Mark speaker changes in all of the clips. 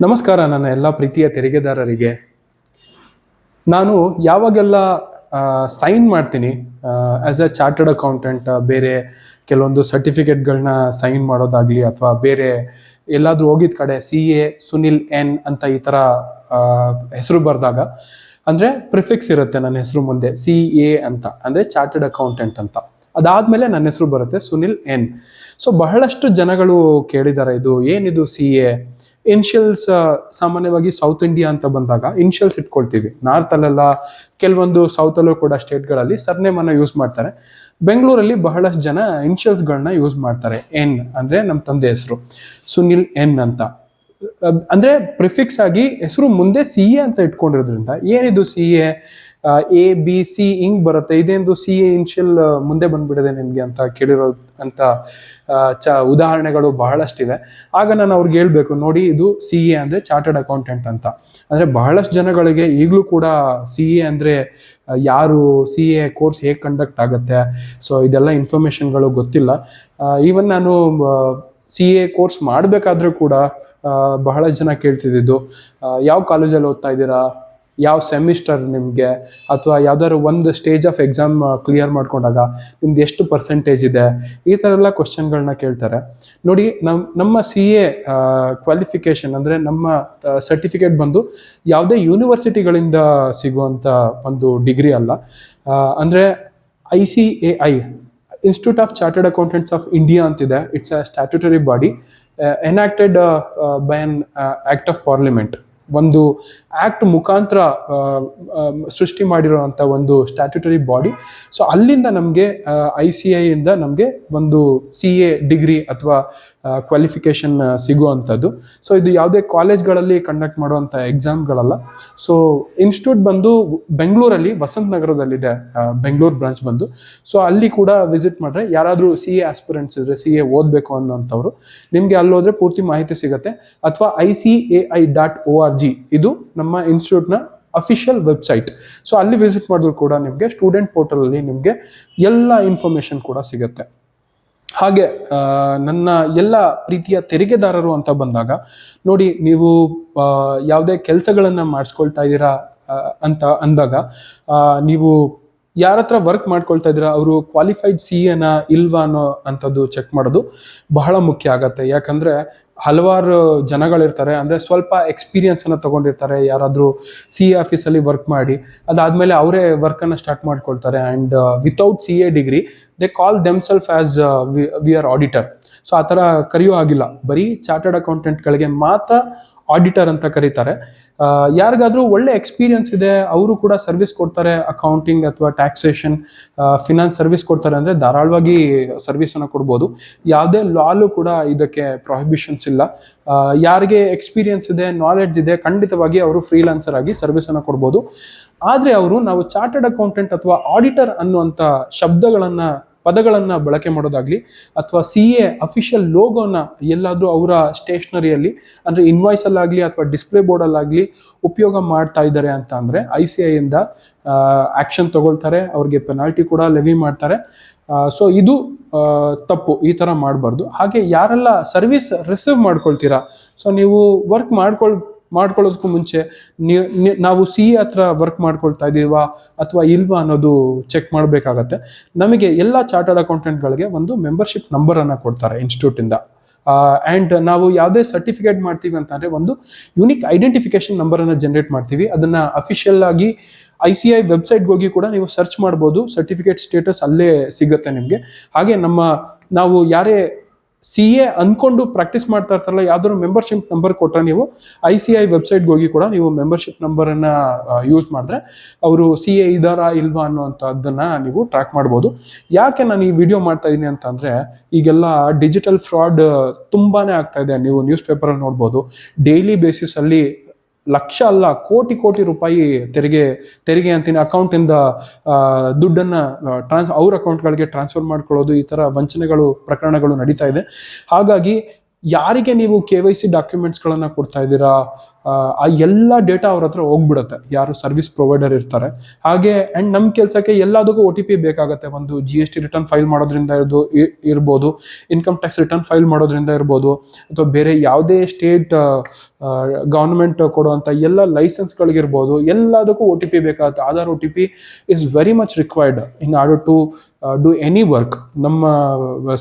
Speaker 1: ನಮಸ್ಕಾರ ನನ್ನ ಎಲ್ಲ ಪ್ರೀತಿಯ ತೆರಿಗೆದಾರರಿಗೆ. ನಾನು ಯಾವಾಗೆಲ್ಲ ಸೈನ್ ಮಾಡ್ತೀನಿ ಆ್ಯಸ್ ಎ ಚಾರ್ಟರ್ಡ್ ಅಕೌಂಟೆಂಟ್, ಬೇರೆ ಕೆಲವೊಂದು ಸರ್ಟಿಫಿಕೇಟ್ಗಳನ್ನ ಸೈನ್ ಮಾಡೋದಾಗಲಿ ಅಥವಾ ಬೇರೆ ಎಲ್ಲಾದರೂ ಹೋಗಿದ ಕಡೆ CA ಸುನಿಲ್ ಎನ್ ಅಂತ ಈ ಥರ ಹೆಸರು ಬರೆದಾಗ, ಅಂದರೆ ಪ್ರಿಫಿಕ್ಸ್ ಇರುತ್ತೆ ನನ್ನ ಹೆಸರು ಮುಂದೆ CA ಅಂತ, ಅಂದರೆ ಚಾರ್ಟರ್ಡ್ ಅಕೌಂಟೆಂಟ್ ಅಂತ. ಅದಾದಮೇಲೆ ನನ್ನ ಹೆಸರು ಬರುತ್ತೆ ಸುನಿಲ್ ಎನ್. ಸೊ ಬಹಳಷ್ಟು ಜನಗಳು ಕೇಳಿದ್ದಾರೆ, ಇದು ಏನಿದು CA ಇನ್ಷಿಯಲ್ಸ್. ಸಾಮಾನ್ಯವಾಗಿ ಸೌತ್ ಇಂಡಿಯಾ ಅಂತ ಬಂದಾಗ ಇನ್ಷಿಯಲ್ಸ್ ಇಟ್ಕೊಳ್ತೀವಿ. ನಾರ್ತಲ್ಲೆಲ್ಲ ಕೆಲವೊಂದು ಸೌತಲ್ಲೂ ಕೂಡ ಸ್ಟೇಟ್ಗಳಲ್ಲಿ ಸರ್ನೇಮನ್ನು ಯೂಸ್ ಮಾಡ್ತಾರೆ. ಬೆಂಗಳೂರಲ್ಲಿ ಬಹಳಷ್ಟು ಜನ ಇನ್ಷಿಯಲ್ಸ್ಗಳನ್ನ ಯೂಸ್ ಮಾಡ್ತಾರೆ. ಎನ್ ಅಂದರೆ ನಮ್ಮ ತಂದೆ ಹೆಸರು ಸುನಿಲ್ ಎನ್ ಅಂತ. ಅಂದರೆ ಪ್ರಿಫಿಕ್ಸ್ ಆಗಿ ಹೆಸರು ಮುಂದೆ CA ಅಂತ ಇಟ್ಕೊಂಡಿರೋದ್ರಿಂದ ಏನಿದು CA ABC ಹಿಂಗ್ ಬರುತ್ತೆ, ಇದೇನು CA ಇನ್ಷಿಯಲ್ ಮುಂದೆ ಬಂದ್ಬಿಡಿದೆ ನಿಮಗೆ ಅಂತ ಕೇಳಿರೋ ಅಂತ ಉದಾಹರಣೆಗಳು ಬಹಳಷ್ಟಿದೆ. ಆಗ ನಾನು ಅವ್ರಿಗೆ ಹೇಳ್ಬೇಕು, ನೋಡಿ ಇದು CA ಅಂದರೆ ಚಾರ್ಟರ್ಡ್ ಅಕೌಂಟೆಂಟ್ ಅಂತ. ಅಂದರೆ ಬಹಳಷ್ಟು ಜನಗಳಿಗೆ ಈಗಲೂ ಕೂಡ CA ಅಂದರೆ ಯಾರು, CA ಕೋರ್ಸ್ ಹೇಗೆ ಕಂಡಕ್ಟ್ ಆಗುತ್ತೆ, ಸೊ ಇದೆಲ್ಲ ಇನ್ಫಾರ್ಮೇಷನ್ಗಳು ಗೊತ್ತಿಲ್ಲ. ಈವನ್ ನಾನು CA ಕೋರ್ಸ್ ಮಾಡಬೇಕಾದ್ರೂ ಕೂಡ ಬಹಳಷ್ಟು ಜನ ಕೇಳ್ತಿದ್ದು, ಯಾವ ಕಾಲೇಜಲ್ಲಿ ಓದ್ತಾ ಇದ್ದೀರಾ, ಯಾವ ಸೆಮಿಸ್ಟರ್ ನಿಮಗೆ, ಅಥವಾ ಯಾವ್ದಾದ್ರು ಒಂದು ಸ್ಟೇಜ್ ಆಫ್ ಎಕ್ಸಾಮ್ ಕ್ಲಿಯರ್ ಮಾಡ್ಕೊಂಡಾಗ ನಿಮ್ದು ಎಷ್ಟು ಪರ್ಸೆಂಟೇಜ್ ಇದೆ, ಈ ಥರ ಎಲ್ಲ ಕ್ವಶನ್ಗಳನ್ನ ಕೇಳ್ತಾರೆ. ನೋಡಿ, ನಮ್ಮ CA ಕ್ವಾಲಿಫಿಕೇಷನ್ ಅಂದರೆ ನಮ್ಮ ಸರ್ಟಿಫಿಕೇಟ್ ಬಂದು ಯಾವುದೇ ಯೂನಿವರ್ಸಿಟಿಗಳಿಂದ ಸಿಗುವಂಥ ಒಂದು ಡಿಗ್ರಿ ಅಲ್ಲ. ಅಂದರೆ ICAI institute of chartered accountants of India ಅಂತಿದೆ. It's a statutory body enacted by an act of parliament. ಒಂದು ಆ್ಯಕ್ಟ್ ಮುಖಾಂತರ ಸೃಷ್ಟಿ ಮಾಡಿರೋವಂಥ ಒಂದು ಸ್ಟ್ಯಾಟ್ಯೂಟರಿ ಬಾಡಿ. ಸೊ ಅಲ್ಲಿಂದ ನಮಗೆ ICAI ಇಂದ ನಮಗೆ ಒಂದು CA ಡಿಗ್ರಿ ಅಥವಾ ಕ್ವಾಲಿಫಿಕೇಷನ್ ಸಿಗುವಂಥದ್ದು. ಸೊ ಇದು ಯಾವುದೇ ಕಾಲೇಜ್ಗಳಲ್ಲಿ ಕಂಡಕ್ಟ್ ಮಾಡುವಂಥ ಎಕ್ಸಾಮ್ಗಳಲ್ಲ. ಸೊ ಇನ್ಸ್ಟಿಟ್ಯೂಟ್ ಬಂದು ಬೆಂಗಳೂರಲ್ಲಿ ವಸಂತ ನಗರದಲ್ಲಿದೆ, ಬೆಂಗಳೂರು ಬ್ರಾಂಚ್ ಬಂದು. ಸೊ ಅಲ್ಲಿ ಕೂಡ ವಿಸಿಟ್ ಮಾಡಿದ್ರೆ ಯಾರಾದರೂ CA ಆಸ್ಪಿರೆಂಟ್ಸ್ ಇದ್ದರೆ, CA ಓದಬೇಕು ಅನ್ನೋಂಥವ್ರು, ನಿಮಗೆ ಅಲ್ಲೋದ್ರೆ ಪೂರ್ತಿ ಮಾಹಿತಿ ಸಿಗುತ್ತೆ. ಅಥವಾ ICAI.org ಇದು ನಮ್ಮ ಇನ್ಸ್ಟಿಟ್ಯೂಟ್ನ ಅಫಿಷಿಯಲ್ ವೆಬ್ಸೈಟ್. ಸೊ ಅಲ್ಲಿ ವಿಸಿಟ್ ಮಾಡಿದ್ರು ಕೂಡ ನಿಮಗೆ ಸ್ಟೂಡೆಂಟ್ ಪೋರ್ಟಲಲ್ಲಿ ನಿಮಗೆ ಎಲ್ಲ ಇನ್ಫಾರ್ಮೇಷನ್ ಕೂಡ ಸಿಗುತ್ತೆ. ಹಾಗೆ ನನ್ನ ಎಲ್ಲ ಪ್ರೀತಿಯ ತೆರಿಗೆದಾರರು ಅಂತ ಬಂದಾಗ, ನೋಡಿ, ನೀವು ಯಾವುದೇ ಕೆಲಸಗಳನ್ನು ಮಾಡಿಸ್ಕೊಳ್ತಾ ಇದ್ದೀರಾ ಅಂತ ಅಂದಾಗ, ನೀವು ಯಾರ ಹತ್ರ ವರ್ಕ್ ಮಾಡ್ಕೊಳ್ತಾ ಇದ್ದೀರಾ ಅವರು ಕ್ವಾಲಿಫೈಡ್ CAನ ಇಲ್ವಾ ಅನ್ನೋ ಅಂಥದ್ದು ಚೆಕ್ ಮಾಡೋದು ಬಹಳ ಮುಖ್ಯ ಆಗತ್ತೆ. ಯಾಕಂದರೆ ಹಲವಾರು ಜನಗಳಿರ್ತಾರೆ, ಅಂದರೆ ಸ್ವಲ್ಪ ಎಕ್ಸ್ಪೀರಿಯನ್ಸನ್ನು ತೊಗೊಂಡಿರ್ತಾರೆ, ಯಾರಾದರೂ CA ಆಫೀಸಲ್ಲಿ ವರ್ಕ್ ಮಾಡಿ ಅದಾದಮೇಲೆ ಅವರೇ ವರ್ಕನ್ನು ಸ್ಟಾರ್ಟ್ ಮಾಡ್ಕೊಳ್ತಾರೆ. And without CA degree they call themself as we are auditor. So ಆ ಥರ ಕರೆಯೋ ಆಗಿಲ್ಲ, ಬರೀ ಚಾರ್ಟರ್ಡ್ ಅಕೌಂಟೆಂಟ್ಗಳಿಗೆ ಮಾತ್ರ ಆಡಿಟರ್ ಅಂತ ಕರೀತಾರೆ. ಯಾರಿಗಾದ್ರೂ ಒಳ್ಳೆ ಎಕ್ಸ್ಪೀರಿಯನ್ಸ್ ಇದೆ, ಅವರು ಕೂಡ ಸರ್ವಿಸ್ ಕೊಡ್ತಾರೆ, ಅಕೌಂಟಿಂಗ್ ಅಥವಾ ಟ್ಯಾಕ್ಸೇಷನ್, ಫಿನಾನ್ಸ್ ಸರ್ವಿಸ್ ಕೊಡ್ತಾರೆ ಅಂದರೆ ಧಾರಾಳವಾಗಿ ಸರ್ವಿಸನ್ನು ಕೊಡ್ಬೋದು. ಯಾವುದೇ ಲಾಲು ಕೂಡ ಇದಕ್ಕೆ ಪ್ರೊಹಿಬಿಷನ್ಸ್ ಇಲ್ಲ. ಯಾರಿಗೆ ಎಕ್ಸ್ಪೀರಿಯನ್ಸ್ ಇದೆ, ನಾಲೆಡ್ಜ್ ಇದೆ, ಖಂಡಿತವಾಗಿ ಅವರು ಫ್ರೀಲಾನ್ಸರ್ ಆಗಿ ಸರ್ವಿಸನ್ನು ಕೊಡ್ಬೋದು. ಆದರೆ ನಾವು ಚಾರ್ಟರ್ಡ್ ಅಕೌಂಟೆಂಟ್ ಅಥವಾ ಆಡಿಟರ್ ಅನ್ನುವಂಥ ಪದಗಳನ್ನು ಬಳಕೆ ಮಾಡೋದಾಗ್ಲಿ, ಅಥವಾ CA ಅಫಿಷಿಯಲ್ ಲೋಗೋನ ಎಲ್ಲಾದರೂ ಅವರ ಸ್ಟೇಷನರಿಯಲ್ಲಿ ಅಂದರೆ ಇನ್ವಾಯ್ಸಲ್ಲಾಗಲಿ ಅಥವಾ ಡಿಸ್ಪ್ಲೇ ಬೋರ್ಡಲ್ಲಾಗಲಿ ಉಪಯೋಗ ಮಾಡ್ತಾ ಇದ್ದಾರೆ ಅಂತ ಅಂದರೆ ICAI ಇಂದ ಆ್ಯಕ್ಷನ್ ತಗೊಳ್ತಾರೆ, ಅವ್ರಿಗೆ ಪೆನಾಲ್ಟಿ ಕೂಡ ಲೆವಿ ಮಾಡ್ತಾರೆ. ಸೊ ಇದು ತಪ್ಪು, ಈ ಥರ ಮಾಡಬಾರ್ದು. ಹಾಗೆ ಯಾರೆಲ್ಲ ಸರ್ವಿಸ್ ರಿಸೀವ್ ಮಾಡ್ಕೊಳ್ತೀರಾ, ಸೊ ನೀವು ವರ್ಕ್ ಮಾಡ್ಕೊಳ್ಳೋದಕ್ಕೂ ಮುಂಚೆ ನಾವು CA ಹತ್ರ ವರ್ಕ್ ಮಾಡ್ಕೊಳ್ತಾ ಇದ್ದೀವಾ ಅಥವಾ ಇಲ್ವಾ ಅನ್ನೋದು ಚೆಕ್ ಮಾಡಬೇಕಾಗತ್ತೆ. ನಮಗೆ ಎಲ್ಲ ಚಾರ್ಟರ್ಡ್ ಅಕೌಂಟೆಂಟ್ಗಳಿಗೆ ಒಂದು ಮೆಂಬರ್ಶಿಪ್ ನಂಬರನ್ನು ಕೊಡ್ತಾರೆ ಇನ್ಸ್ಟಿಟ್ಯೂಟಿಂದ. ಆ್ಯಂಡ್ ನಾವು ಯಾವುದೇ ಸರ್ಟಿಫಿಕೇಟ್ ಮಾಡ್ತೀವಿ ಅಂತಂದರೆ ಒಂದು ಯೂನಿಕ್ ಐಡೆಂಟಿಫಿಕೇಶನ್ ನಂಬರನ್ನು ಜನ್ರೇಟ್ ಮಾಡ್ತೀವಿ. ಅದನ್ನು ಅಫಿಷಿಯಲ್ ಆಗಿ ICAI ವೆಬ್ಸೈಟ್ಗೆ ಹೋಗಿ ಕೂಡ ನೀವು ಸರ್ಚ್ ಮಾಡ್ಬೋದು. ಸರ್ಟಿಫಿಕೇಟ್ ಸ್ಟೇಟಸ್ ಅಲ್ಲೇ ಸಿಗುತ್ತೆ ನಿಮಗೆ. ಹಾಗೆ ನಾವು ಯಾರೇ CA ಅಂದ್ಕೊಂಡು ಪ್ರಾಕ್ಟೀಸ್ ಮಾಡ್ತಾ ಇರ್ತಾರಲ್ಲ, ಯಾವ್ದಾದ್ರು ಮೆಂಬರ್ಶಿಪ್ ನಂಬರ್ ಕೊಟ್ಟರೆ ನೀವು ICAI ವೆಬ್ಸೈಟ್ಗೆ ಹೋಗಿ ಕೂಡ ನೀವು ಮೆಂಬರ್ಶಿಪ್ ನಂಬರನ್ನು ಯೂಸ್ ಮಾಡಿದ್ರೆ ಅವರು CA ಇದ್ದಾರಾ ಇಲ್ವಾ ಅನ್ನೋವಂಥದ್ದನ್ನು ನೀವು ಟ್ರ್ಯಾಕ್ ಮಾಡ್ಬೋದು. ಯಾಕೆ ನಾನು ಈ ವಿಡಿಯೋ ಮಾಡ್ತಾ ಇದ್ದೀನಿ ಅಂತಂದರೆ, ಈಗೆಲ್ಲ ಡಿಜಿಟಲ್ ಫ್ರಾಡ್ ತುಂಬಾ ಆಗ್ತಾ ಇದೆ. ನೀವು ನ್ಯೂಸ್ ಪೇಪರಲ್ಲಿ ನೋಡ್ಬೋದು, ಡೈಲಿ ಬೇಸಿಸಲ್ಲಿ ಲಕ್ಷ ಅಲ್ಲ ಕೋಟಿ ರೂಪಾಯಿ ತೆರಿಗೆ ಅಂತೀನಿ ಅಕೌಂಟಿಂದ ದುಡ್ಡನ್ನು ಅವ್ರ ಅಕೌಂಟ್ಗಳಿಗೆ ಟ್ರಾನ್ಸ್ಫರ್ ಮಾಡ್ಕೊಳ್ಳೋದು, ಈ ಥರ ಪ್ರಕರಣಗಳು ನಡೀತಾ ಇದೆ. ಹಾಗಾಗಿ ಯಾರಿಗೆ ನೀವು KYC ಡಾಕ್ಯುಮೆಂಟ್ಸ್ಗಳನ್ನು ಕೊಡ್ತಾ ಇದ್ದೀರಾ, ಆ ಎಲ್ಲ ಡೇಟಾ ಅವ್ರ ಹತ್ರ ಹೋಗ್ಬಿಡುತ್ತೆ, ಯಾರು ಸರ್ವಿಸ್ ಪ್ರೊವೈಡರ್ ಇರ್ತಾರೆ. ಹಾಗೆ ಆ್ಯಂಡ್ ನಮ್ಮ ಕೆಲಸಕ್ಕೆ ಎಲ್ಲದಕ್ಕೂ OTP ಬೇಕಾಗುತ್ತೆ. ಒಂದು GST ರಿಟರ್ನ್ ಫೈಲ್ ಮಾಡೋದ್ರಿಂದ ಇರ್ಬೋದು, ಇನ್ಕಮ್ ಟ್ಯಾಕ್ಸ್ ರಿಟರ್ನ್ ಫೈಲ್ ಮಾಡೋದ್ರಿಂದ ಇರ್ಬೋದು, ಅಥವಾ ಬೇರೆ ಯಾವುದೇ ಸ್ಟೇಟ್ ಗೌರ್ಮೆಂಟ್ ಕೊಡುವಂಥ ಎಲ್ಲ ಲೈಸೆನ್ಸ್ಗಳಿಗಿರ್ಬೋದು, ಎಲ್ಲದಕ್ಕೂ OTP ಬೇಕಾಗುತ್ತೆ. Aadhaar OTP is very much required in order to do any work ನಮ್ಮ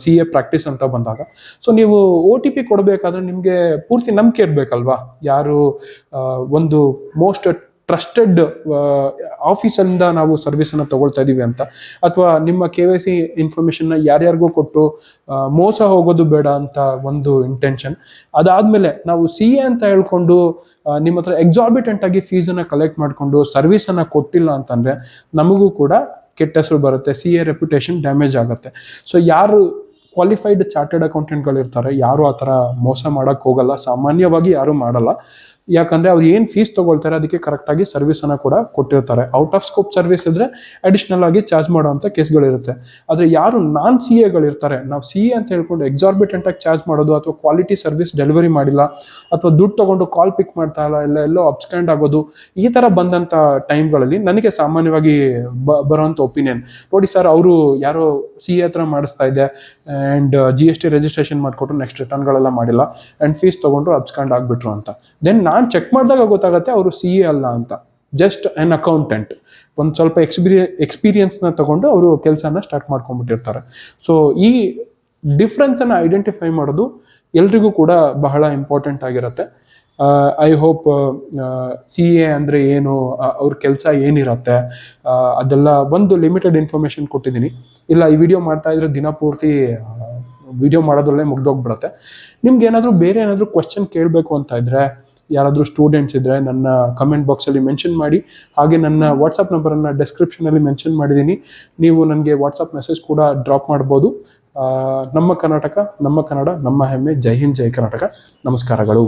Speaker 1: CA ಪ್ರಾಕ್ಟೀಸ್ ಅಂತ ಬಂದಾಗ. ಸೊ ನೀವು OTP ಕೊಡಬೇಕಾದ್ರೆ ನಿಮಗೆ ಪೂರ್ತಿ ನಂಬಿಕೆ ಇರಬೇಕಲ್ವಾ, ಯಾರು ಒಂದು ಮೋಸ್ಟ್ ಟ್ರಸ್ಟೆಡ್ ಆಫೀಸಿಂದ ನಾವು ಸರ್ವಿಸನ್ನು ತಗೊಳ್ತಾ ಇದ್ದೀವಿ ಅಂತ, ಅಥವಾ ನಿಮ್ಮ KYC ಇನ್ಫಾರ್ಮೇಷನ್ನ ಯಾರ್ಯಾರಿಗೂ ಕೊಟ್ಟು ಮೋಸ ಹೋಗೋದು ಬೇಡ ಅಂತ ಒಂದು ಇಂಟೆನ್ಷನ್. ಅದಾದಮೇಲೆ ನಾವು CA ಅಂತ ಹೇಳ್ಕೊಂಡು ನಿಮ್ಮ ಹತ್ರ ಎಕ್ಸಾರ್ಬಿಟೆಂಟ್ ಆಗಿ ಫೀಸನ್ನು ಕಲೆಕ್ಟ್ ಮಾಡಿಕೊಂಡು ಸರ್ವಿಸನ್ನು ಕೊಟ್ಟಿಲ್ಲ ಅಂತಂದರೆ ನಮಗೂ ಕೂಡ ಕೆಟ್ಟ ಹೆಸರು ಬರುತ್ತೆ, CA ರೆಪ್ಯುಟೇಷನ್ ಡ್ಯಾಮೇಜ್ ಆಗುತ್ತೆ. ಸೊ ಯಾರು ಕ್ವಾಲಿಫೈಡ್ ಚಾರ್ಟರ್ಡ್ ಅಕೌಂಟೆಂಟ್ಗಳಿರ್ತಾರೆ ಯಾರು ಆ ಥರ ಮೋಸ ಮಾಡೋಕ್ಕೆ ಹೋಗಲ್ಲ, ಸಾಮಾನ್ಯವಾಗಿ ಯಾರೂ ಮಾಡಲ್ಲ. ಯಾಕಂದರೆ ಅವ್ರು ಏನು ಫೀಸ್ ತೊಗೊಳ್ತಾರೆ ಅದಕ್ಕೆ ಕರೆಕ್ಟಾಗಿ ಸರ್ವಿಸನ್ನು ಕೂಡ ಕೊಟ್ಟಿರ್ತಾರೆ. ಔಟ್ ಆಫ್ ಸ್ಕೋಪ್ ಸರ್ವಿಸ್ ಇದ್ದರೆ ಅಡಿಷ್ನಲ್ ಆಗಿ ಚಾರ್ಜ್ ಮಾಡೋವಂಥ ಕೇಸ್ಗಳಿರುತ್ತೆ. ಆದರೆ ಯಾರು ನಾನ್ CAಗಳಿರ್ತಾರೆ, ನಾವು CA ಅಂತ ಹೇಳ್ಕೊಂಡು ಎಕ್ಸಾರ್ಬಿಟೆಂಟಾಗಿ ಚಾರ್ಜ್ ಮಾಡೋದು, ಅಥವಾ ಕ್ವಾಲಿಟಿ ಸರ್ವಿಸ್ ಡೆಲಿವರಿ ಮಾಡಿಲ್ಲ, ಅಥವಾ ದುಡ್ಡು ತೊಗೊಂಡು ಕಾಲ್ ಪಿಕ್ ಮಾಡ್ತಾ ಇಲ್ಲ, ಎಲ್ಲೋ ಅಬ್ಸ್ಟ್ಯಾಂಡ್ ಆಗೋದು, ಈ ಥರ ಬಂದಂಥ ಟೈಮ್ಗಳಲ್ಲಿ ನನಗೆ ಸಾಮಾನ್ಯವಾಗಿ ಬರೋವಂಥ ಒಪಿನಿಯನ್, ನೋಡಿ ಸರ್ ಅವರು ಯಾರೋ CA ಹತ್ರ ಮಾಡಿಸ್ತಾ ಇದೆ ಆ್ಯಂಡ್ GST ರಿಜಿಸ್ಟ್ರೇಷನ್ ಮಾಡಿಕೊಟ್ರು, ನೆಕ್ಸ್ಟ್ ರಿಟರ್ನ್ಗಳೆಲ್ಲ ಮಾಡಿಲ್ಲ ಆ್ಯಂಡ್ ಫೀಸ್ ತೊಗೊಂಡ್ರು, ಅಬ್ಸ್ಟ್ಯಾಂಡ್ ಆಗಿಬಿಟ್ರು ಅಂತ. ದೆನ್ ನಾನು ಚೆಕ್ ಮಾಡಿದಾಗ ಗೊತ್ತಾಗುತ್ತೆ ಅವರು CA ಅಲ್ಲ ಅಂತ, ಜಸ್ಟ್ ಆನ್ ಅಕೌಂಟೆಂಟ್. ಒಂದು ಸ್ವಲ್ಪ ಎಕ್ಸ್ಪೀರಿಯನ್ಸ್ನ ತಗೊಂಡು ಅವರು ಕೆಲಸನ ಸ್ಟಾರ್ಟ್ ಮಾಡ್ಕೊಂಡ್ಬಿಟ್ಟಿರ್ತಾರೆ. ಸೊ ಈ ಡಿಫ್ರೆನ್ಸನ್ನು ಐಡೆಂಟಿಫೈ ಮಾಡೋದು ಎಲ್ರಿಗೂ ಕೂಡ ಬಹಳ ಇಂಪಾರ್ಟೆಂಟ್ ಆಗಿರುತ್ತೆ. ಐ ಹೋಪ್ CA ಅಂದರೆ ಏನು, ಅವ್ರ ಕೆಲಸ ಏನಿರುತ್ತೆ, ಅದೆಲ್ಲ ಒಂದು ಲಿಮಿಟೆಡ್ ಇನ್ಫಾರ್ಮೇಷನ್ ಕೊಟ್ಟಿದ್ದೀನಿ. ಇಲ್ಲ ಈ ವಿಡಿಯೋ ಮಾಡ್ತಾ ಇದ್ರೆ ದಿನ ಪೂರ್ತಿ ವಿಡಿಯೋ ಮಾಡೋದ್ರಲ್ಲೇ ಮುಗ್ದೋಗ್ಬಿಡುತ್ತೆ. ನಿಮ್ಗೆ ಏನಾದರೂ ಬೇರೆ ಏನಾದರೂ ಕ್ವೆಶ್ಚನ್ ಕೇಳಬೇಕು ಅಂತ ಇದ್ದರೆ, ಯಾರಾದರೂ ಸ್ಟೂಡೆಂಟ್ಸ್ ಇದ್ದರೆ ನನ್ನ ಕಮೆಂಟ್ ಬಾಕ್ಸಲ್ಲಿ ಮೆನ್ಷನ್ ಮಾಡಿ. ಹಾಗೆ ನನ್ನ ವಾಟ್ಸಪ್ ನಂಬರನ್ನು ಡಿಸ್ಕ್ರಿಪ್ಷನಲ್ಲಿ ಮೆನ್ಷನ್ ಮಾಡಿದ್ದೀನಿ, ನೀವು ನನಗೆ ವಾಟ್ಸಪ್ ಮೆಸೇಜ್ ಕೂಡ ಡ್ರಾಪ್ ಮಾಡ್ಬೋದು. ನಮ್ಮ ಕರ್ನಾಟಕ, ನಮ್ಮ ಕನ್ನಡ, ನಮ್ಮ ಹೆಮ್ಮೆ. ಜೈ ಹಿಂದ್, ಜೈ ಕರ್ನಾಟಕ. ನಮಸ್ಕಾರಗಳು.